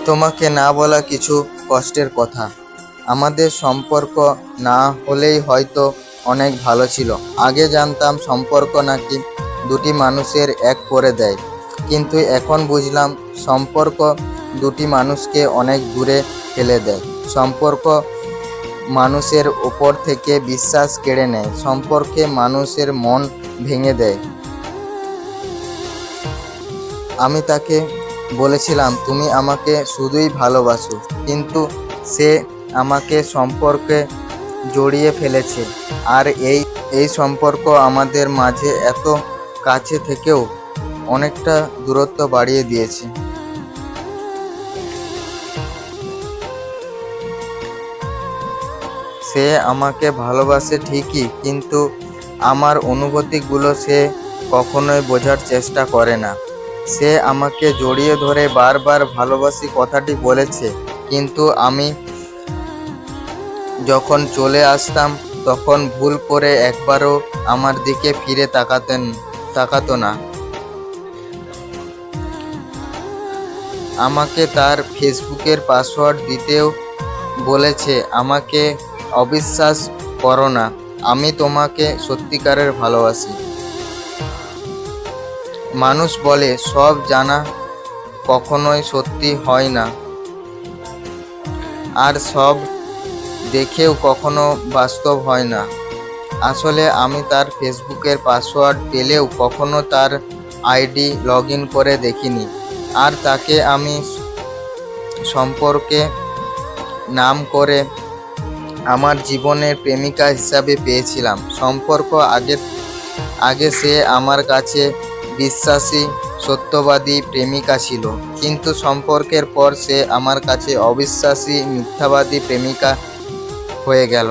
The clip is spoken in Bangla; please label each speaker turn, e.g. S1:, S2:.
S1: তোমাকে না বলা কিছু কষ্টের কথা। আমাদের সম্পর্ক না হলেই হয়তো অনেক ভালো ছিল। আগে জানতাম সম্পর্ক নাকি দুটি মানুষের এক করে দেয়, কিন্তু এখন বুঝলাম সম্পর্ক দুটি মানুষকে অনেক দূরে ফেলে দেয়। সম্পর্ক মানুষের উপর থেকে বিশ্বাস কেড়ে নেয়। সম্পর্কে মানুষের মন ভেঙে দেয়। আমি তাকে বলেছিলাম তুমি আমাকে শুধুই ভালোবাসো, কিন্তু সে আমাকে সম্পর্কে জড়িয়ে ফেলেছে। আর এই সম্পর্ক আমাদের মাঝে এত কাছে থেকেও অনেকটা দূরত্ব বাড়িয়ে দিয়েছে। সে আমাকে ভালোবাসে ঠিকই, কিন্তু আমার অনুভূতিগুলো সে কখনোই বোঝার চেষ্টা করে না। সে আমাকে জড়িয়ে ধরে বারবার ভালোবাসি কথাটি বলেছে, কিন্তু আমি যখন চলে আসতাম তখন ভুল করে একবারও আমার দিকে ফিরে তাকাতো না। আমাকে তার ফেসবুকের পাসওয়ার্ড দিতেও বলেছে। আমাকে অবিশ্বাস করো না, আমি তোমাকে সত্যিকারের ভালোবাসি। মানুষ বলে সব জানা কখনোই সত্যি হয় না, আর সব দেখেও কখনো বাস্তব হয় না। আসলে আমি তার ফেসবুকের পাসওয়ার্ড পেলেও কখনো তার আইডি লগ ইন করে দেখিনি। আর তাকে আমি সম্পর্কে নাম করে আমার জীবনের প্রেমিকা হিসাবে পেয়েছিলাম। সম্পর্ক আগে সে আমার কাছে বিশ্বাসী, সত্যবাদী প্রেমিকা ছিল, কিন্তু সম্পর্কের পর সে আমার কাছে অবিশ্বাসী, মিথ্যাবাদী প্রেমিকা হয়ে গেল।